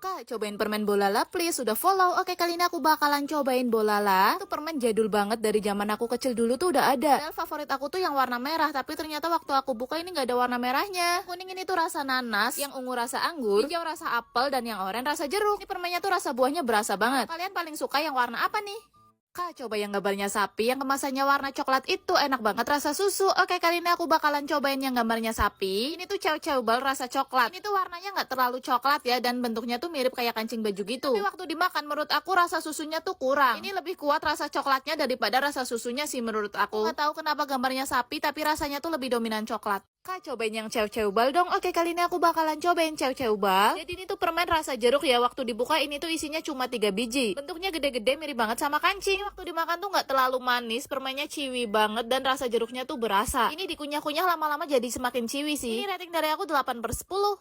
Kak, cobain permen Bolala please, udah follow. Oke, kali ini aku bakalan cobain Bolala. Itu permen jadul banget dari zaman aku kecil dulu tuh udah ada. Padahal favorit aku tuh yang warna merah, tapi ternyata waktu aku buka ini nggak ada warna merahnya. Kuning ini tuh rasa nanas, yang ungu rasa anggur, hijau rasa apel, dan yang oranye rasa jeruk. Ini permennya tuh rasa buahnya berasa banget. Kalian paling suka yang warna apa nih? Kak, coba yang gambarnya sapi, yang kemasannya warna coklat itu enak banget rasa susu. Oke, kali ini aku bakalan cobain yang gambarnya sapi. Ini tuh cew bal rasa coklat. Ini tuh warnanya nggak terlalu coklat ya, dan bentuknya tuh mirip kayak kancing baju gitu. Tapi waktu dimakan menurut aku rasa susunya tuh kurang. Ini lebih kuat rasa coklatnya daripada rasa susunya sih menurut aku. Nggak tahu kenapa gambarnya sapi, tapi rasanya tuh lebih dominan coklat. Kak, cobain yang cew bal dong. Oke, kali ini aku bakalan cobain cew bal. Jadi ini tuh permen rasa jeruk ya. Waktu dibuka ini tuh isinya cuma 3 biji. Bentuknya gede-gede mirip banget sama kancing. Waktu dimakan tuh nggak terlalu manis, permennya ciwi banget dan rasa jeruknya tuh berasa. Ini dikunyah-kunyah lama-lama jadi semakin ciwi sih. Ini rating dari aku 8/10.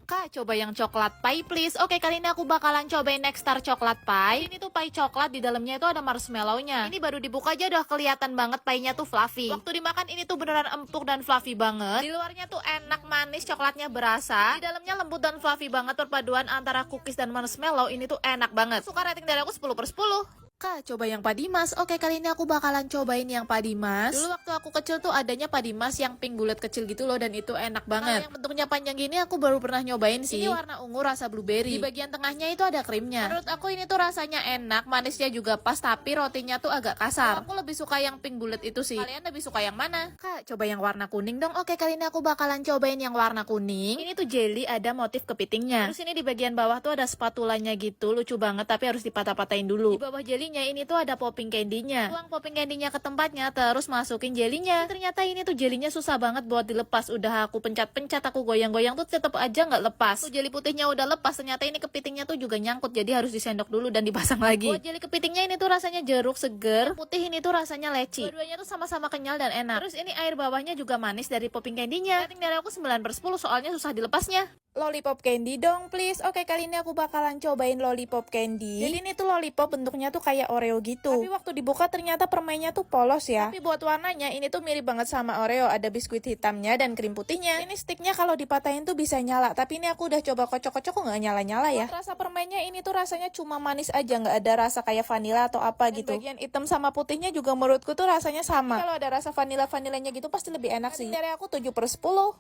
Kak, coba yang coklat pie please. Oke, kali ini aku bakalan cobain Nexstar coklat pie. Ini tuh pie coklat, di dalamnya itu ada marshmallow-nya. Ini baru dibuka aja udah kelihatan banget pie-nya tuh fluffy. Waktu dimakan ini tuh beneran empuk dan fluffy banget. Di luarnya tuh enak, manis, coklatnya berasa. Di dalamnya lembut dan fluffy banget, perpaduan antara cookies dan marshmallow ini tuh enak banget. Suka, rating dari aku 10/10. Kak, coba yang padimas. Oke, kali ini aku bakalan cobain yang padimas. Dulu waktu aku kecil tuh adanya padimas yang pink bulat kecil gitu loh, dan itu enak banget. Kalau yang bentuknya panjang gini aku baru pernah nyobain sih. Ini warna ungu rasa blueberry. Di bagian tengahnya itu ada krimnya. Menurut aku ini tuh rasanya enak, manisnya juga pas, tapi rotinya tuh agak kasar. Aku lebih suka yang pink bulat itu sih. Kalian lebih suka yang mana? Kak, coba yang warna kuning dong. Oke, kali ini aku bakalan cobain yang warna kuning. Ini tuh jelly, ada motif kepitingnya. Terus ini di bagian bawah tuh ada spatulanya gitu, lucu banget, tapi harus dipatah-patahin dulu. Di bawah jelly ini tuh ada popping candy-nya. Tuang popping candy-nya ke tempatnya, terus masukin jelinya. Ternyata ini tuh jelinya susah banget buat dilepas. Udah aku pencet-pencet, aku goyang-goyang tuh tetep aja nggak lepas. Tuh jeli putihnya udah lepas, ternyata ini kepitingnya tuh juga nyangkut, jadi harus disendok dulu dan dipasang lagi. Buat jeli kepitingnya ini tuh rasanya jeruk seger, putih ini tuh rasanya leci. Dua-duanya tuh sama-sama kenyal dan enak. Terus ini air bawahnya juga manis dari popping candy-nya. Rating dari aku 9/10 soalnya susah dilepasnya. Lollipop candy dong please. Oke, kali ini aku bakalan cobain lollipop candy. Jadi ini tuh lollipop bentuknya tuh kayak Oreo gitu. Tapi waktu dibuka ternyata permennya tuh polos ya. Tapi buat warnanya ini tuh mirip banget sama Oreo. Ada biskuit hitamnya dan krim putihnya. Ini sticknya kalau dipatahin tuh bisa nyala. Tapi ini aku udah coba kocok-kocok kok nggak nyala-nyala ya. Buat rasa permennya ini tuh rasanya cuma manis aja, nggak ada rasa kayak vanilla atau apa gitu. Bagian hitam sama putihnya juga menurutku tuh rasanya sama. Kalau ada rasa vanilanya gitu pasti lebih enak sih. Dari aku 7/10.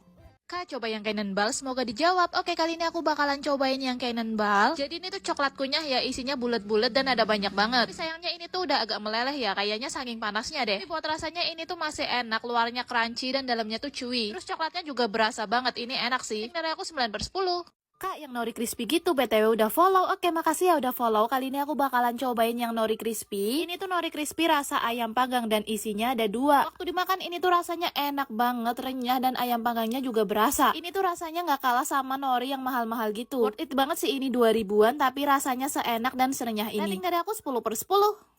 Kak, coba yang Cannonball, semoga dijawab. Oke, kali ini aku bakalan cobain yang Cannonball. Jadi ini tuh coklat kunyah ya, isinya bulat-bulat dan ada banyak banget. Tapi sayangnya ini tuh udah agak meleleh ya, kayaknya saking panasnya deh. Tapi buat rasanya ini tuh masih enak, luarnya crunchy dan dalamnya tuh chewy. Terus coklatnya juga berasa banget, ini enak sih. Dari aku 9/10. Kak, yang nori crispy gitu, BTW udah follow. Oke, makasih ya udah follow. Kali ini aku bakalan cobain yang nori crispy. Ini tuh nori crispy rasa ayam panggang dan isinya ada 2. Waktu dimakan ini tuh rasanya enak banget, renyah, dan ayam panggangnya juga berasa. Ini tuh rasanya nggak kalah sama nori yang mahal-mahal gitu. Worth it banget sih, ini 2000-an, tapi rasanya seenak dan serenyah ini. Rating dari aku 10/10.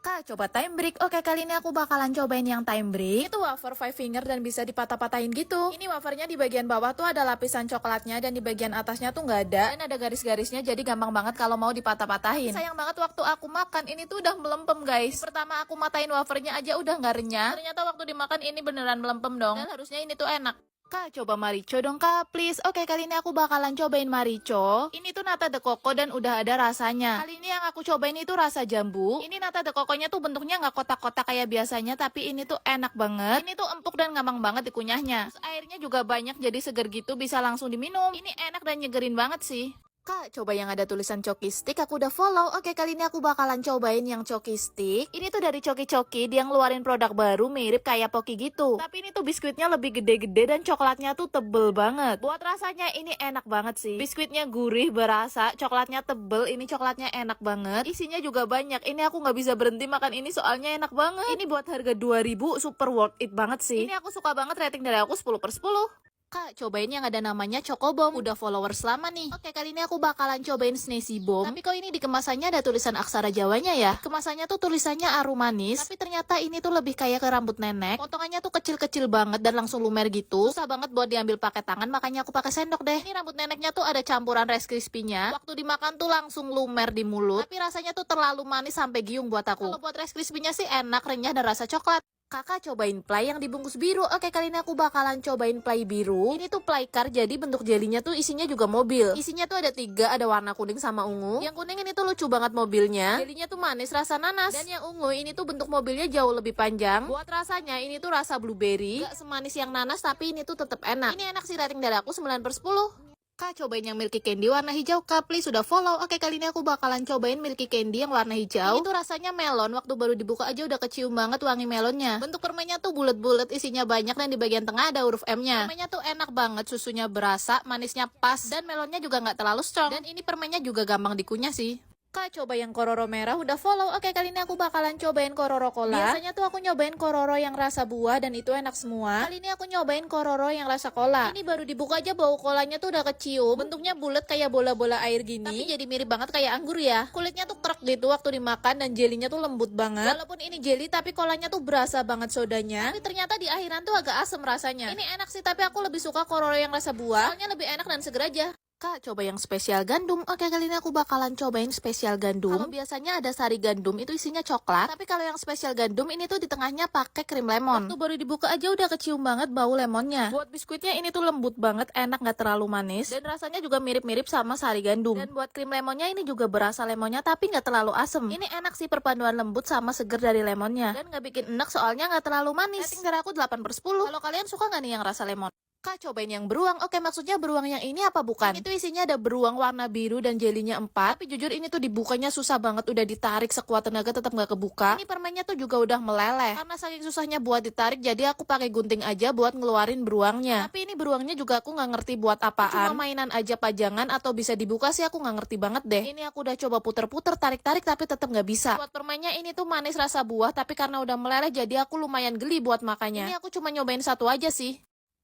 Kak, coba time break. Oke, kali ini aku bakalan cobain yang time break. Itu wafer 5 finger dan bisa dipatah-patahin gitu. Ini wafernya di bagian bawah tuh ada lapisan coklatnya dan di bagian atasnya tuh nggak ada. Dan ada garis-garisnya, jadi gampang banget kalau mau dipatah-patahin. Sayang banget waktu aku makan ini tuh udah melempem guys. Pertama aku matain wafernya aja udah nggak renyah. Ternyata waktu dimakan ini beneran melempem dong. Dan harusnya ini tuh enak. Kak, coba Marico dong kak, please. Oke, kali ini aku bakalan cobain Marico. Ini tuh nata de coco dan udah ada rasanya. Kali ini yang aku cobain itu rasa jambu. Ini nata de coconya tuh bentuknya nggak kotak-kotak kayak biasanya, tapi ini tuh enak banget. Ini tuh empuk dan gampang banget dikunyahnya. Terus airnya juga banyak, jadi seger gitu, bisa langsung diminum. Ini enak dan nyegerin banget sih. Kak, coba yang ada tulisan Coki Stick, aku udah follow. Oke, kali ini aku bakalan cobain yang Coki Stick. Ini tuh dari Coki, dia ngeluarin produk baru mirip kayak Poki gitu. Tapi ini tuh biskuitnya lebih gede-gede dan coklatnya tuh tebel banget. Buat rasanya ini enak banget sih. Biskuitnya gurih, berasa, coklatnya tebel, ini coklatnya enak banget. Isinya juga banyak. Ini aku nggak bisa berhenti makan ini soalnya enak banget. Ini buat harga 2000, super worth it banget sih. Ini aku suka banget, rating dari aku 10/10. Kak, cobain yang ada namanya Chocobomb. Udah followers lama nih. Oke, kali ini aku bakalan cobain Sneezy Bomb. Tapi kok ini di kemasannya ada tulisan aksara Jawanya ya? Kemasannya tuh tulisannya arum manis. Tapi ternyata ini tuh lebih kayak ke rambut nenek. Potongannya tuh kecil-kecil banget dan langsung lumer gitu. Susah banget buat diambil pakai tangan, makanya aku pakai sendok deh. Ini rambut neneknya tuh ada campuran Rice Krispies-nya. Waktu dimakan tuh langsung lumer di mulut. Tapi rasanya tuh terlalu manis sampai giung buat aku. Kalau buat Rice Krispies-nya sih enak, renyah, dan rasa coklat. Kakak cobain play yang dibungkus biru. Oke, kali ini aku bakalan cobain play biru. Ini tuh play car, jadi bentuk jelinya tuh isinya juga mobil. Isinya tuh ada 3, ada warna kuning sama ungu. Yang kuning ini tuh lucu banget mobilnya. Jelinya tuh manis, rasa nanas. Dan yang ungu ini tuh bentuk mobilnya jauh lebih panjang. Buat rasanya ini tuh rasa blueberry. Gak semanis yang nanas, tapi ini tuh tetap enak. Ini enak sih, rating dari aku 9/10. Kak, cobain yang Milky Candy warna hijau. Kak, please sudah follow. Oke, kali ini aku bakalan cobain Milky Candy yang warna hijau. Ini tuh rasanya melon. Waktu baru dibuka aja udah kecium banget wangi melonnya. Bentuk permennya tuh bulat-bulat, isinya banyak, dan di bagian tengah ada huruf M-nya. Permennya tuh enak banget, susunya berasa, manisnya pas, dan melonnya juga nggak terlalu strong. Dan ini permennya juga gampang dikunyah sih. Kak, coba yang kororo merah udah follow. Oke, kali ini aku bakalan cobain kororo cola. Biasanya tuh aku nyobain kororo yang rasa buah dan itu enak semua. Kali ini aku nyobain kororo yang rasa cola. Ini baru dibuka aja bau kolanya tuh udah kecium. Bentuknya bulat kayak bola-bola air gini. Tapi jadi mirip banget kayak anggur ya. Kulitnya tuh krek gitu waktu dimakan dan jelinya tuh lembut banget. Walaupun ini jelly tapi kolanya tuh berasa banget sodanya. Tapi ternyata di akhiran tuh agak asem rasanya. Ini enak sih, tapi aku lebih suka kororo yang rasa buah. Soalnya lebih enak dan seger aja. Kak, coba yang spesial gandum. Oke, kali ini aku bakalan cobain spesial gandum. Kalau biasanya ada sari gandum, itu isinya coklat. Tapi kalau yang spesial gandum ini tuh di tengahnya pakai krim lemon. Waktu baru dibuka aja udah kecium banget bau lemonnya. Buat biskuitnya ini tuh lembut banget, enak, nggak terlalu manis. Dan rasanya juga mirip-mirip sama sari gandum. Dan buat krim lemonnya ini juga berasa lemonnya, tapi nggak terlalu asem. Ini enak sih, perpaduan lembut sama seger dari lemonnya. Dan nggak bikin enak soalnya nggak terlalu manis. Rating dari aku 8/10. Kalau kalian suka nggak nih yang rasa lemon? Kak, cobain yang beruang. Oke, maksudnya beruang yang ini apa bukan? Ini tuh isinya ada beruang warna biru dan jelinya 4. Tapi jujur ini tuh dibukanya susah banget. Udah ditarik sekuat tenaga tetap nggak kebuka. Ini permennya tuh juga udah meleleh. Karena saking susahnya buat ditarik, jadi aku pakai gunting aja buat ngeluarin beruangnya. Tapi ini beruangnya juga aku nggak ngerti buat apaan. Cuma mainan aja pajangan atau bisa dibuka sih, aku nggak ngerti banget deh. Ini aku udah coba puter-puter, tarik-tarik tapi tetap nggak bisa. Buat permennya ini tuh manis rasa buah, tapi karena udah meleleh jadi aku lumayan geli buat makannya. Ini aku cuma nyobain satu aja sih.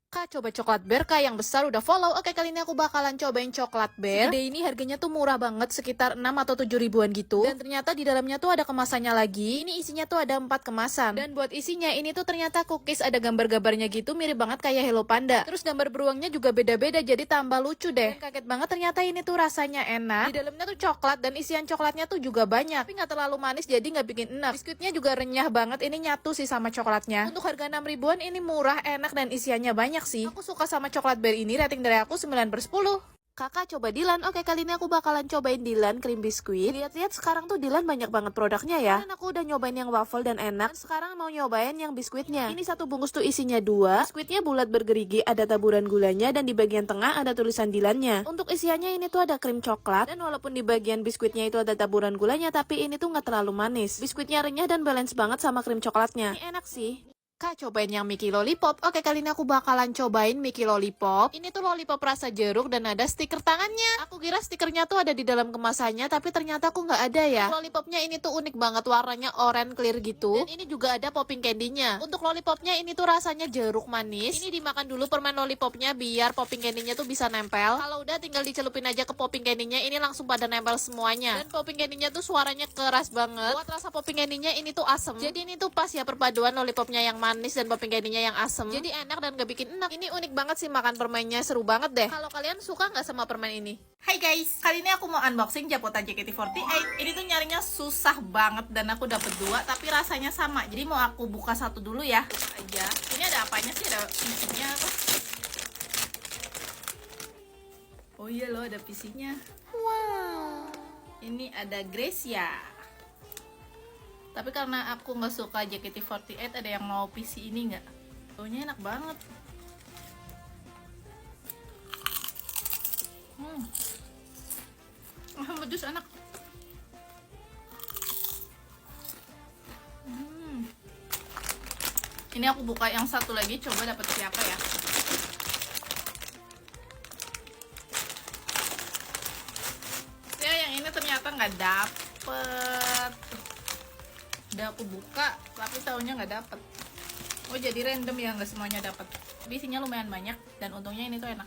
Kak, coba coklat bear. Kak, yang besar udah follow. Oke, kali ini aku bakalan cobain coklat bear. Segede ini harganya tuh murah banget, sekitar 6 atau 7 ribuan gitu. Dan ternyata di dalamnya tuh ada kemasannya lagi. Ini isinya tuh ada 4 kemasan. Dan buat isinya ini tuh ternyata cookies, ada gambar-gambarnya gitu, mirip banget kayak Hello Panda. Terus gambar beruangnya juga beda-beda, jadi tambah lucu deh. Dan kaget banget ternyata ini tuh rasanya enak. Di dalamnya tuh coklat dan isian coklatnya tuh juga banyak. Tapi nggak terlalu manis, jadi nggak bikin enak. Biskuitnya juga renyah banget, ini nyatu sih sama coklatnya. Untuk harga 6 ribuan ini murah, enak, dan isiannya banyak sih. Aku suka sama coklat bear ini, rating dari aku 9/10. Kakak coba Dilan. Oke, kali ini aku bakalan cobain Dilan cream biskuit. Lihat-lihat sekarang tuh Dilan banyak banget produknya ya. Karena aku udah nyobain yang waffle dan enak. Dan sekarang mau nyobain yang biskuitnya. Ini satu bungkus tuh isinya 2. Biskuitnya bulat bergerigi, ada taburan gulanya, dan di bagian tengah ada tulisan Dilannya. Untuk isiannya ini tuh ada krim coklat. Dan walaupun di bagian biskuitnya itu ada taburan gulanya, tapi ini tuh nggak terlalu manis. Biskuitnya renyah dan balance banget sama krim coklatnya. Ini enak sih. Kak, cobain yang Mickey Lollipop. Oke, kali ini aku bakalan cobain Mickey Lollipop. Ini tuh lollipop rasa jeruk dan ada stiker tangannya. Aku kira stikernya tuh ada di dalam kemasannya, tapi ternyata aku nggak ada ya. Lollipopnya ini tuh unik banget, warnanya oranye clear gitu. Dan ini juga ada popping candy-nya. Untuk lollipopnya ini tuh rasanya jeruk manis. Ini dimakan dulu permen lollipopnya biar popping candy-nya tuh bisa nempel. Kalau udah tinggal dicelupin aja ke popping candy-nya, ini langsung pada nempel semuanya. Dan popping candy-nya tuh suaranya keras banget. Buat rasa popping candy-nya ini tuh asem. Jadi ini tuh pas ya perpaduan lollipopnya yang manis dan popping candy-nya yang asem. Jadi enak dan gak bikin enak. Ini unik banget sih makan permennya, seru banget deh. Kalau kalian suka nggak sama permen ini? Hai guys, kali ini aku mau unboxing Japotan JKT48. Ini tuh nyarinya susah banget dan aku dapet 2 tapi rasanya sama. Jadi mau aku buka satu dulu ya. Aja. Ini ada apanya sih? Ada isinya apa? Oh iya loh, ada PC-nya. Wow. Ini ada Gracia. Tapi karena aku nggak suka JKT48, ada yang mau PC ini nggak? Baunya enak banget. Pedes anak. Ini aku buka yang satu lagi, coba dapet siapa ya? Ya, yang ini ternyata nggak dapet. Udah aku buka tapi taunya nggak dapet. Oh, jadi random ya, nggak semuanya dapet. Tapi isinya lumayan banyak dan untungnya ini tuh enak.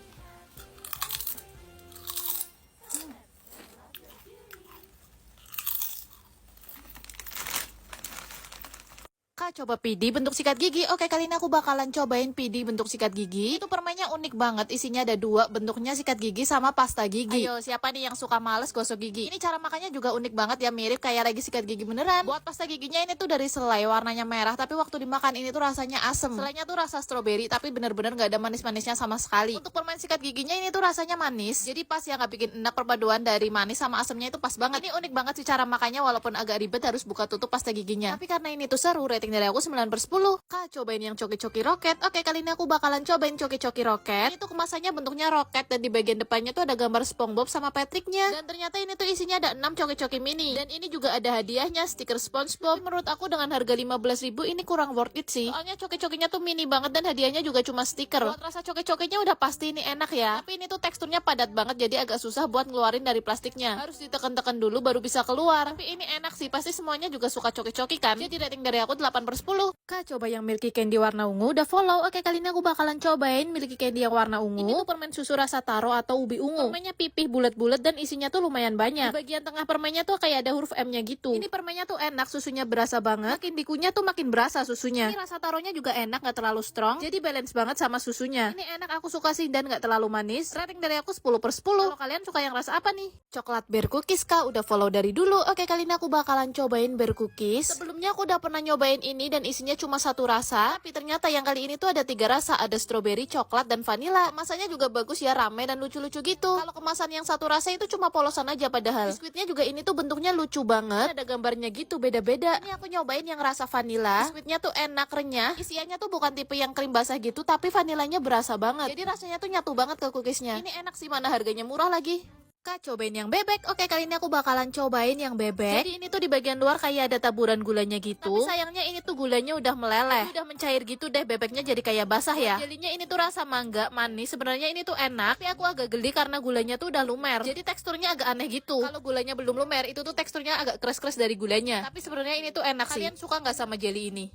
Kak, Kak, coba PD bentuk sikat gigi. Oke, kali ini aku bakalan cobain PD bentuk sikat gigi. Itu permennya unik banget, isinya ada dua, bentuknya sikat gigi sama pasta gigi. Ayo, siapa nih yang suka males gosok gigi? Ini cara makannya juga unik banget ya, mirip kayak lagi sikat gigi beneran. Buat pasta giginya ini tuh dari selai, warnanya merah, tapi waktu dimakan ini tuh rasanya asem. Selainya tuh rasa stroberi, tapi bener-bener gak ada manis-manisnya sama sekali. Untuk permen sikat giginya ini tuh rasanya manis, jadi pas ya, nggak bikin enak. Perpaduan dari manis sama asemnya itu pas banget. Ini unik banget sih cara makannya, walaupun agak ribet harus buka tutup pasta giginya. Tapi karena ini tuh seru, rating dari aku 9/10. Kak, cobain yang coki-coki roket. Oke, kali ini aku bakalan cobain coki-coki roket. Ini tuh kemasannya bentuknya roket, dan di bagian depannya tuh ada gambar SpongeBob sama Patricknya. Dan ternyata ini tuh isinya ada 6 coki-coki mini. Dan ini juga ada hadiahnya, stiker SpongeBob. Tapi menurut aku dengan harga 15.000 ini kurang worth it sih. Soalnya coki-cokinya tuh mini banget dan hadiahnya juga cuma stiker. Buat rasa coki-cokinya udah pasti ini enak ya. Tapi ini tuh teksturnya padat banget, jadi agak susah buat ngeluarin dari plastiknya. Harus ditekan-tekan dulu baru bisa keluar. Tapi ini enak sih, pasti semuanya juga suka coki-coki kan. Jadi rating dari aku 8/10. Kak, coba yang Milky Candy warna ungu. Udah follow. Oke, kali ini aku bakalan cobain Milky Candy yang warna ungu. Ini tuh permen susu rasa taro atau ubi ungu. Permennya pipih bulat-bulat dan isinya tuh lumayan banyak. Di bagian tengah permennya tuh kayak ada huruf M-nya gitu. Ini permennya tuh enak, susunya berasa banget. Makin dikunyah tuh makin berasa susunya. Ini rasa taronya juga enak, gak terlalu strong. Jadi balance banget sama susunya. Ini enak, aku suka sih dan gak terlalu manis. Rating dari aku 10/10. Kalau kalian suka yang rasa apa nih? Coklat bear cookies. Kak, udah follow dari dulu. Oke, kali ini aku bakalan cobain bear cookies. Sebelumnya aku udah pernah nyobain ini dan isinya cuma satu rasa, tapi ternyata yang kali ini tuh ada 3 rasa, ada strawberry, coklat, dan vanila. Kemasannya juga bagus ya, rame dan lucu-lucu gitu. Kalau kemasan yang satu rasa itu cuma polosan aja padahal. Biskuitnya juga ini tuh bentuknya lucu banget, ada gambarnya gitu, beda-beda. Ini aku nyobain yang rasa vanila. Biskuitnya tuh enak, renyah. Isiannya tuh bukan tipe yang krim basah gitu, tapi vanilanya berasa banget. Jadi rasanya tuh nyatu banget ke cookiesnya. Ini enak sih, mana harganya murah lagi. Kak, cobain yang bebek. Oke, kali ini aku bakalan cobain yang bebek. Jadi ini tuh di bagian luar kayak ada taburan gulanya gitu. Tapi sayangnya ini tuh gulanya udah meleleh. Udah mencair gitu deh, bebeknya jadi kayak basah ya. Jadinya ini tuh rasa mangga, manis. Sebenarnya ini tuh enak, tapi aku agak geli karena gulanya tuh udah lumer. Jadi teksturnya agak aneh gitu. Kalau gulanya belum lumer, itu tuh teksturnya agak keras-keras dari gulanya. Tapi sebenarnya ini tuh enak sih. Kalian suka nggak sama jelly ini?